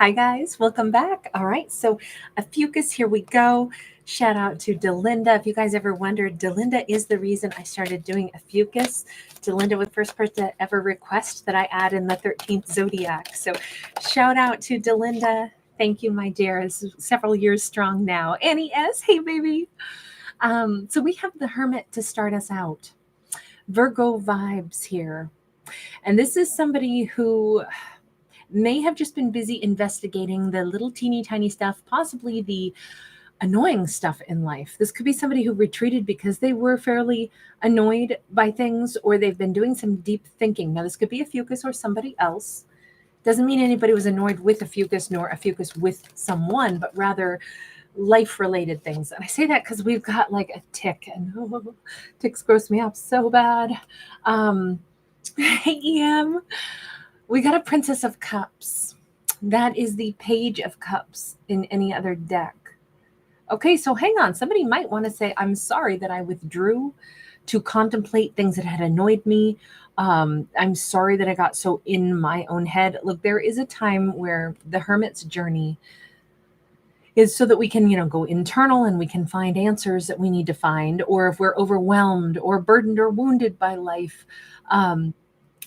Hi, guys. Welcome back. All right. So, Ophiuchus, here we go. Shout out to Delinda. If you guys ever wondered, Delinda is the reason I started doing Ophiuchus. Delinda was the first person to ever request that I add in the 13th zodiac. So, shout out to Delinda. Thank you, my dear. This is several years strong now. Annie S. Hey, baby. So, we have the Hermit to start us out. Virgo vibes here. And this is somebody who may have just been busy investigating the little teeny tiny stuff, possibly the annoying stuff in life. This could be somebody who retreated because they were fairly annoyed by things or they've been doing some deep thinking. Now, this could be a Fucus or somebody else. Doesn't mean anybody was annoyed with a Fucus nor a Fucus with someone, but rather life related things. And I say that because we've got like a tick, and ticks gross me up so bad. Hey, EM. We got a Princess of Cups. That is the Page of Cups in any other deck. Okay, so hang on. Somebody might want to say, I'm sorry that I withdrew to contemplate things that had annoyed me. I'm sorry that I got so in my own head. Look, there is a time where the Hermit's journey is so that we can, go internal and we can find answers that we need to find, or if we're overwhelmed or burdened or wounded by life,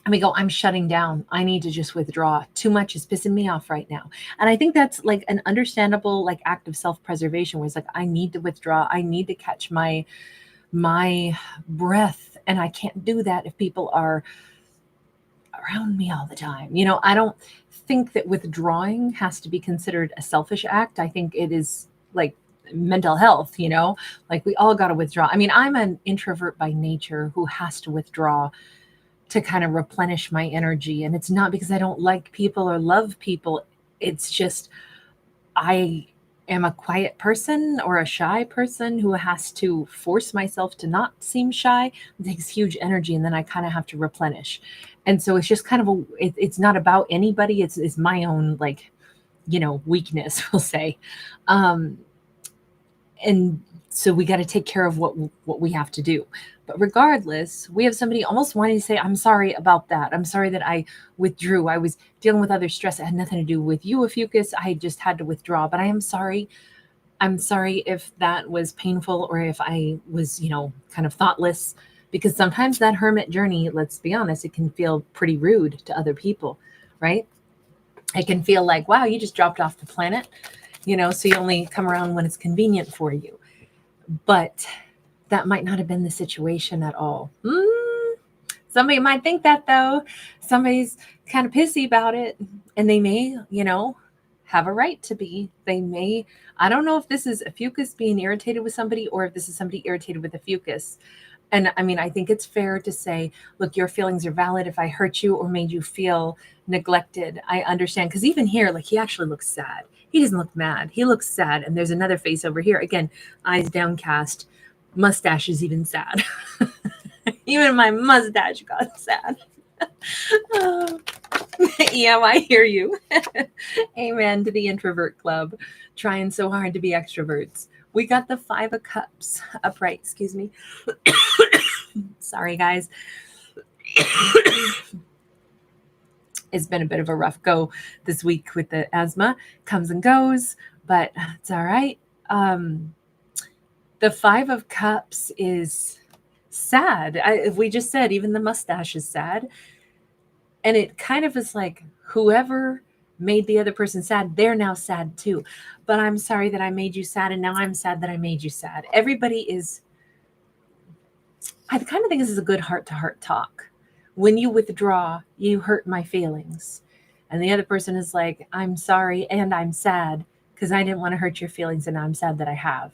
and we go, I'm shutting down. I need to just withdraw. Too much is pissing me off right now. And I think that's like an understandable like act of self-preservation where it's like, I need to withdraw. I need to catch my breath. And I can't do that if people are around me all the time. I don't think that withdrawing has to be considered a selfish act. I think it is like mental health, like we all got to withdraw. I mean, I'm an introvert by nature who has to withdraw to kind of replenish my energy. And it's not because I don't like people or love people. It's just I am a quiet person or a shy person who has to force myself to not seem shy. It takes huge energy and then I kind of have to replenish. And so it's just kind of it's not about anybody. It's my own like, weakness, we'll say. Um, and so we got to take care of what we have to do. But regardless, we have somebody almost wanting to say, I'm sorry about that. I'm sorry that I withdrew. I was dealing with other stress. It had nothing to do with you, Ophiuchus. I just had to withdraw. But I am sorry. I'm sorry if that was painful or if I was, kind of thoughtless. Because sometimes that hermit journey, let's be honest, it can feel pretty rude to other people, right? It can feel like, wow, you just dropped off the planet, so you only come around when it's convenient for you. But that might not have been the situation at all. Somebody might think that though. Somebody's kind of pissy about it, and they may, have a right to be. They may. I don't know if this is Ophiuchus being irritated with somebody or if this is somebody irritated with Ophiuchus. And I mean, I think it's fair to say, look, your feelings are valid. If I hurt you or made you feel neglected, I understand. Because even here, like he actually looks sad. He doesn't look mad. He looks sad. And there's another face over here. Again, eyes downcast. Mustache is even sad. Even my mustache got sad. Oh. Yeah, I hear you. Amen to the introvert club. Trying so hard to be extroverts. We got the 5 of Cups upright. Excuse me. Sorry, guys. It's been a bit of a rough go this week with the asthma. Comes and goes, but it's all right. The 5 of Cups is sad. We just said even the mustache is sad. And it kind of is like whoever made the other person sad, they're now sad too. But I'm sorry that I made you sad, and now I'm sad that I made you sad. Everybody is, I kind of think this is a good heart-to-heart talk. When you withdraw, you hurt my feelings. And the other person is like, I'm sorry and I'm sad because I didn't want to hurt your feelings, and now I'm sad that I have.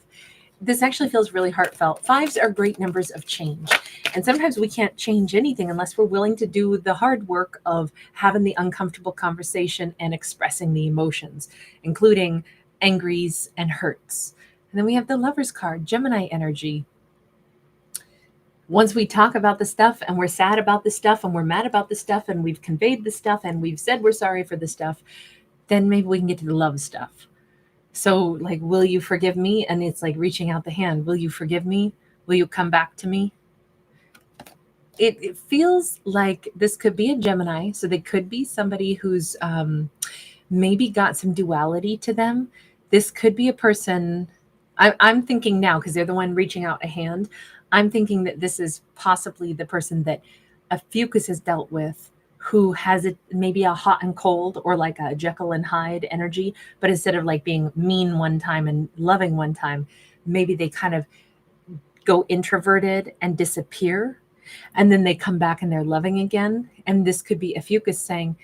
This actually feels really heartfelt. 5s are great numbers of change. And sometimes we can't change anything unless we're willing to do the hard work of having the uncomfortable conversation and expressing the emotions, including angries and hurts. And then we have the Lover's card, Gemini energy. Once we talk about the stuff and we're sad about the stuff and we're mad about the stuff and we've conveyed the stuff and we've said we're sorry for the stuff, then maybe we can get to the love stuff. So, like, will you forgive me? And it's like reaching out the hand. Will you forgive me? Will you come back to me? It feels like this could be a Gemini. So they could be somebody who's maybe got some duality to them. This could be a person, I'm thinking now, because they're the one reaching out a hand, I'm thinking that this is possibly the person that Ophiuchus has dealt with, who has maybe a hot and cold, or like a Jekyll and Hyde energy, but instead of like being mean one time and loving one time, maybe they kind of go introverted and disappear, and then they come back and they're loving again. And this could be Ophiuchus saying,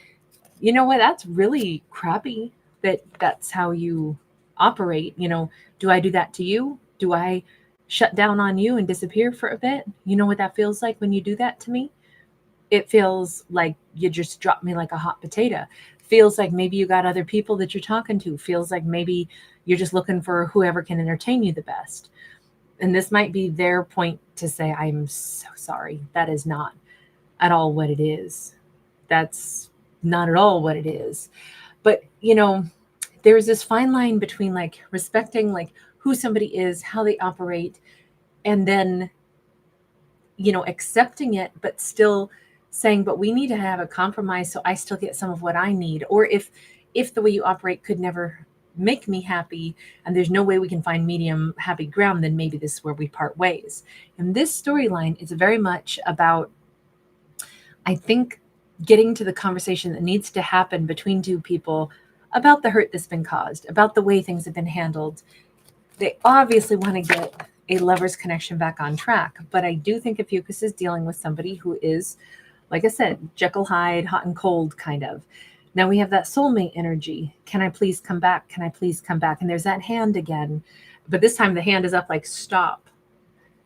you know what, that's really crappy that that's how you operate. Do I do that to you? Do I shut down on you and disappear for a bit? You know what that feels like when you do that to me? It feels like you just dropped me like a hot potato. Feels like maybe you got other people that you're talking to. Feels like maybe you're just looking for whoever can entertain you the best. And this might be their point to say, I'm so sorry. That is not at all what it is. That's not at all what it is. But, there's this fine line between like respecting like who somebody is, how they operate, and then, accepting it, but still saying, but we need to have a compromise so I still get some of what I need. Or if the way you operate could never make me happy and there's no way we can find medium happy ground, then maybe this is where we part ways. And this storyline is very much about, I think, getting to the conversation that needs to happen between two people about the hurt that's been caused, about the way things have been handled. They obviously want to get a lover's connection back on track, but I do think Ophiuchus is dealing with somebody who is, like I said, Jekyll Hyde, hot and cold kind of. Now we have that soulmate energy. Can I please come back? Can I please come back? And there's that hand again, but this time the hand is up like, stop.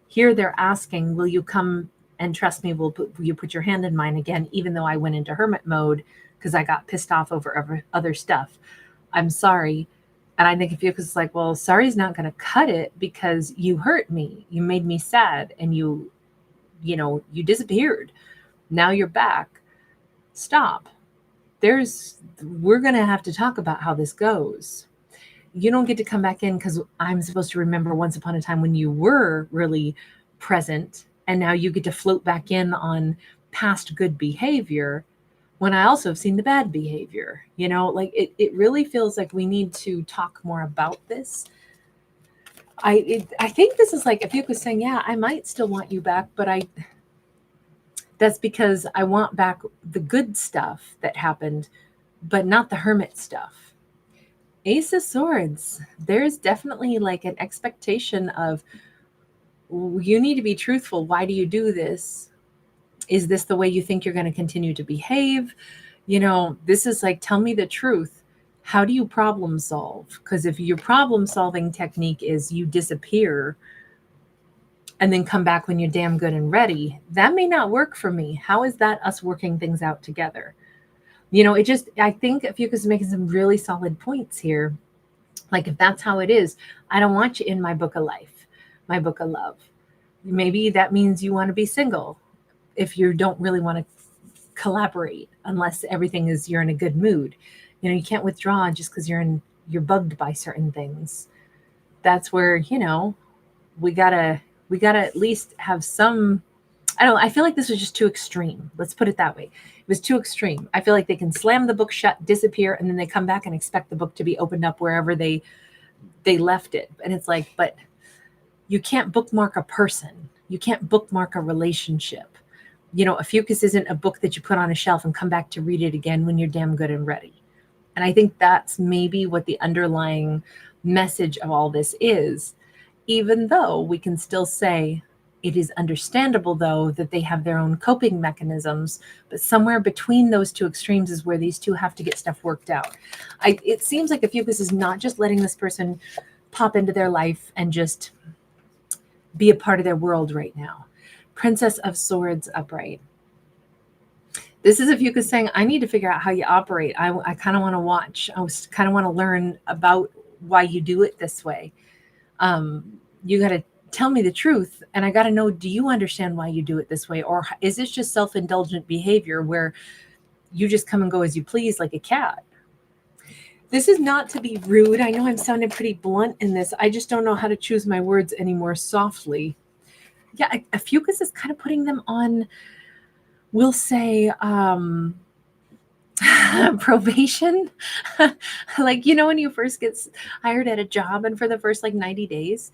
Here they're asking, will you come and trust me? Will you put your hand in mine again, even though I went into hermit mode because I got pissed off over other stuff? I'm sorry. And I think Ophiuchus is like, well, sorry is not going to cut it because you hurt me. You made me sad and you disappeared. Now you're back. Stop. We're going to have to talk about how this goes. You don't get to come back in because I'm supposed to remember once upon a time when you were really present. And now you get to float back in on past good behavior when I also have seen the bad behavior. It really feels like we need to talk more about this. I think this is like Ophiuchus saying, yeah, I might still want you back, but that's because I want back the good stuff that happened, but not the hermit stuff. Ace of Swords, there's definitely like an expectation of, you need to be truthful. Why do you do this? Is this the way you think you're going to continue to behave? This is like, tell me the truth. How do you problem solve? Because if your problem solving technique is you disappear and then come back when you're damn good and ready, that may not work for me. How is that us working things out together? I think Ophiuchus is making some really solid points here. Like, if that's how it is, I don't want you in my book of life, my book of love. Maybe that means you want to be single if you don't really want to collaborate, unless everything is, you're in a good mood. You can't withdraw just because you're bugged by certain things. That's where, we gotta at least have some, I feel like this was just too extreme. Let's put it that way. It was too extreme. I feel like they can slam the book shut, disappear, and then they come back and expect the book to be opened up wherever they left it. And it's like, but you can't bookmark a person. You can't bookmark a relationship. Ophiuchus isn't a book that you put on a shelf and come back to read it again when you're damn good and ready. And I think that's maybe what the underlying message of all this is, even though we can still say it is understandable, though, that they have their own coping mechanisms, but somewhere between those two extremes is where these two have to get stuff worked out. It seems like Ophiuchus is not just letting this person pop into their life and just be a part of their world right now. Princess of Swords upright. This is Ophiuchus saying, I need to figure out how you operate. I kind of want to watch. I kind of want to learn about why you do it this way. You got to tell me the truth. And I got to know, do you understand why you do it this way? Or is this just self-indulgent behavior where you just come and go as you please like a cat? This is not to be rude. I know I'm sounding pretty blunt in this. I just don't know how to choose my words any more softly. Yeah, Ophiuchus is kind of putting them on, we'll say, Probation. Like, you know, when you first get hired at a job and for the first like 90 days,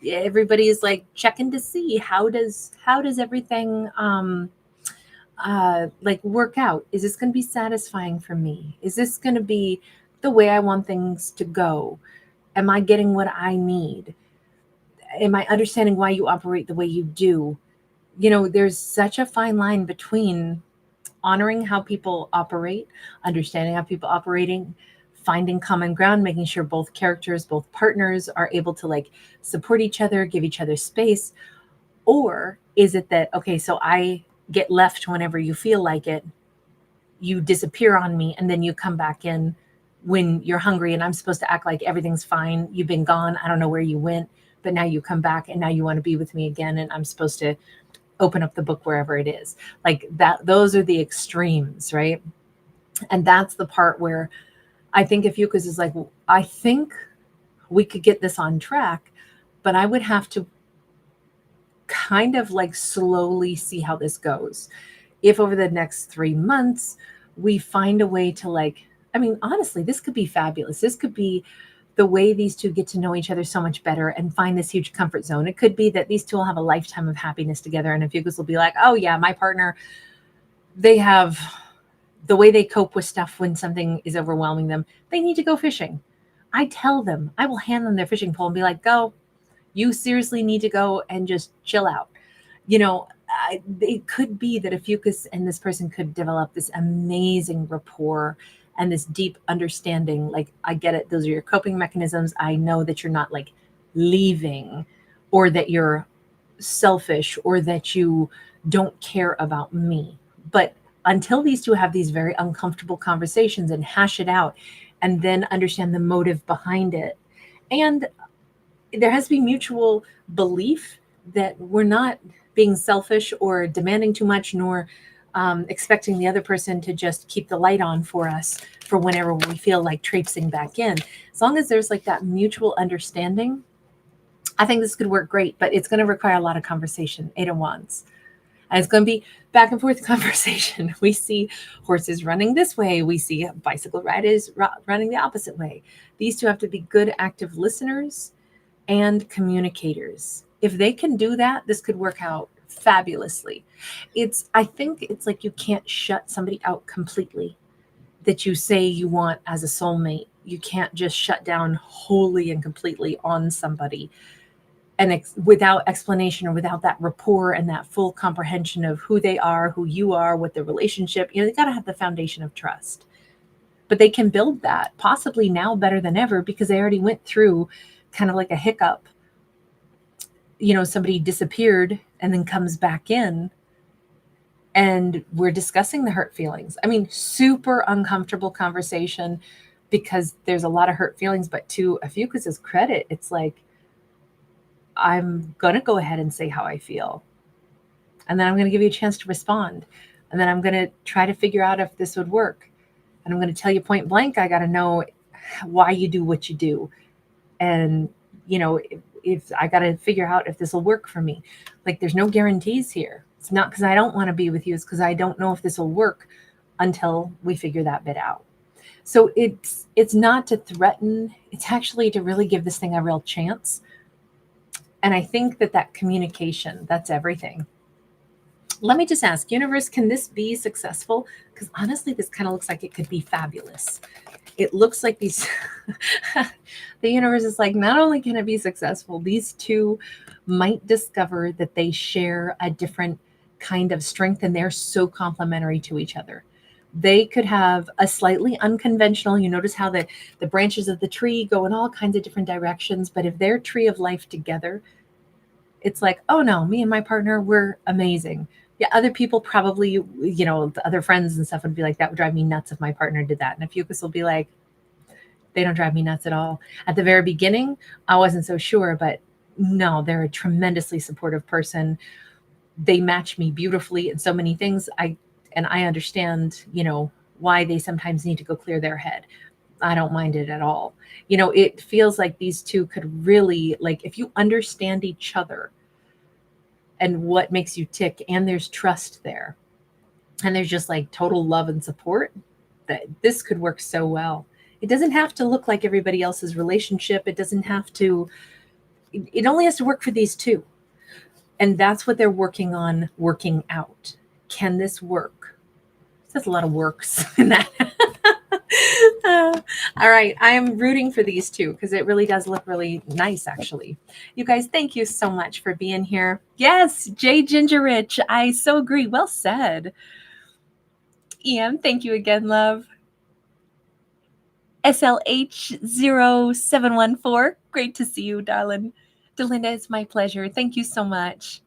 everybody is like checking to see how does everything like work out. Is this going to be satisfying for me? Is this going to be the way I want things to go? Am I getting what I need? Am I understanding why you operate the way you do? You know, there's such a fine line between honoring how people operate, understanding how people operating, finding common ground, making sure both characters, both partners are able to like support each other, give each other space. Or is it that, okay, so I get left whenever you feel like it, you disappear on me, and then you come back in when you're hungry, and I'm supposed to act like everything's fine. You've been gone. I don't know where you went, but now you come back and now you want to be with me again. And I'm supposed to open up the book wherever it is. Like that, those are the extremes, right? And that's the part where I think Ophiuchus is like, I think we could get this on track, but I would have to kind of like slowly see how this goes. If over the next 3 months we find a way to like, I mean, honestly, this could be fabulous. This could be the way these two get to know each other so much better and find this huge comfort zone. It could be that these two will have a lifetime of happiness together. And Ophiuchus will be like, oh yeah, my partner, they have the way they cope with stuff when something is overwhelming them. They need to go fishing. I tell them, I will hand them their fishing pole and be like, go, you seriously need to go and just chill out. You know, it could be that Ophiuchus and this person could develop this amazing rapport and this deep understanding. Like, I get it. Those are your coping mechanisms. I know that you're not like leaving or that you're selfish or that you don't care about me. But until these two have these very uncomfortable conversations and hash it out and then understand the motive behind it, and there has to be mutual belief that we're not being selfish or demanding too much, nor expecting the other person to just keep the light on for us for whenever we feel like traipsing back in. As long as there's like that mutual understanding, I think this could work great, but it's going to require a lot of conversation, 8 of Wands. And it's going to be back and forth conversation. We see horses running this way. We see bicycle riders running the opposite way. These two have to be good, active listeners and communicators. If they can do that, this could work out fabulously. I think it's like you can't shut somebody out completely that you say you want as a soulmate. You can't just shut down wholly and completely on somebody and without explanation or without that rapport and that full comprehension of who they are, who you are, what the relationship, you know, they got to have the foundation of trust. But they can build that possibly now better than ever because they already went through kind of like a hiccup. You know, somebody disappeared and then comes back in, and we're discussing the hurt feelings. I mean, super uncomfortable conversation because there's a lot of hurt feelings, but to Ophiuchus's credit, it's like, I'm going to go ahead and say how I feel. And then I'm going to give you a chance to respond. And then I'm going to try to figure out if this would work. And I'm going to tell you point blank, I got to know why you do what you do. And, you know, if I got to figure out if this will work for me. Like, there's no guarantees here. It's not because I don't want to be with you. It's because I don't know if this will work until we figure that bit out. So it's not to threaten. It's actually to really give this thing a real chance. And I think that communication, that's everything. Let me just ask, universe, can this be successful? Because honestly, this kind of looks like it could be fabulous. It looks like these, the universe is like, not only can it be successful, these two might discover that they share a different kind of strength and they're so complementary to each other. They could have a slightly unconventional, you notice how the branches of the tree go in all kinds of different directions, but if they're tree of life together, it's like, oh no, me and my partner, we're amazing. Yeah, other people probably, you know, the other friends and stuff would be like, that would drive me nuts if my partner did that. And Ophiuchus will be like, they don't drive me nuts at all. At the very beginning, I wasn't so sure, but no, they're a tremendously supportive person. They match me beautifully in so many things. I understand, you know, why they sometimes need to go clear their head. I don't mind it at all. You know, it feels like these two could really, like, if you understand each other and what makes you tick, and there's trust there, and there's just like total love and support, that this could work so well. It doesn't have to look like everybody else's relationship. It doesn't have to, it only has to work for these two. And that's what they're working on, working out. Can this work? There's a lot of works in that. All right. I am rooting for these two because it really does look really nice, actually. You guys, thank you so much for being here. Yes, Jay Ginger Rich. I so agree. Well said. EM, thank you again, love. SLH0714. Great to see you, darling. Delinda, it's my pleasure. Thank you so much.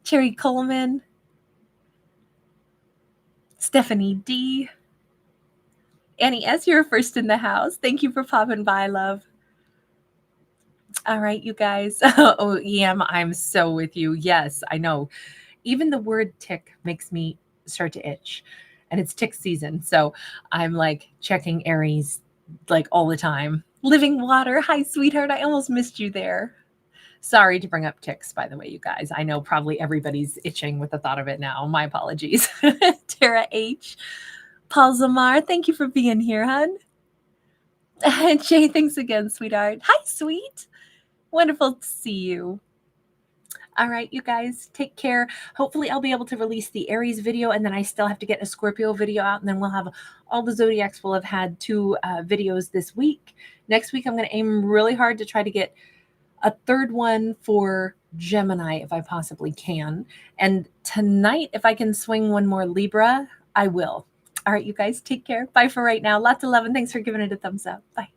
Cherry Coleman. Stephanie D. Annie S., you're first in the house. Thank you for popping by, love. All right, you guys. Oh, EM, I'm so with you. Yes, I know. Even the word tick makes me start to itch. And it's tick season. So I'm like checking Aries like all the time. Living Water. Hi, sweetheart. I almost missed you there. Sorry to bring up ticks, by the way, you guys. I know probably everybody's itching with the thought of it now. My apologies. Tara H. Paul Zamar, thank you for being here, hon. Jay, thanks again, sweetheart. Hi, sweet. Wonderful to see you. All right, you guys, take care. Hopefully I'll be able to release the Aries video, and then I still have to get a Scorpio video out, and then we'll have all the zodiacs will have had 2 videos this week. Next week, I'm going to aim really hard to try to get a 3rd one for Gemini if I possibly can. And tonight, if I can swing one more Libra, I will. All right, you guys, take care. Bye for right now. Lots of love, and thanks for giving it a thumbs up. Bye.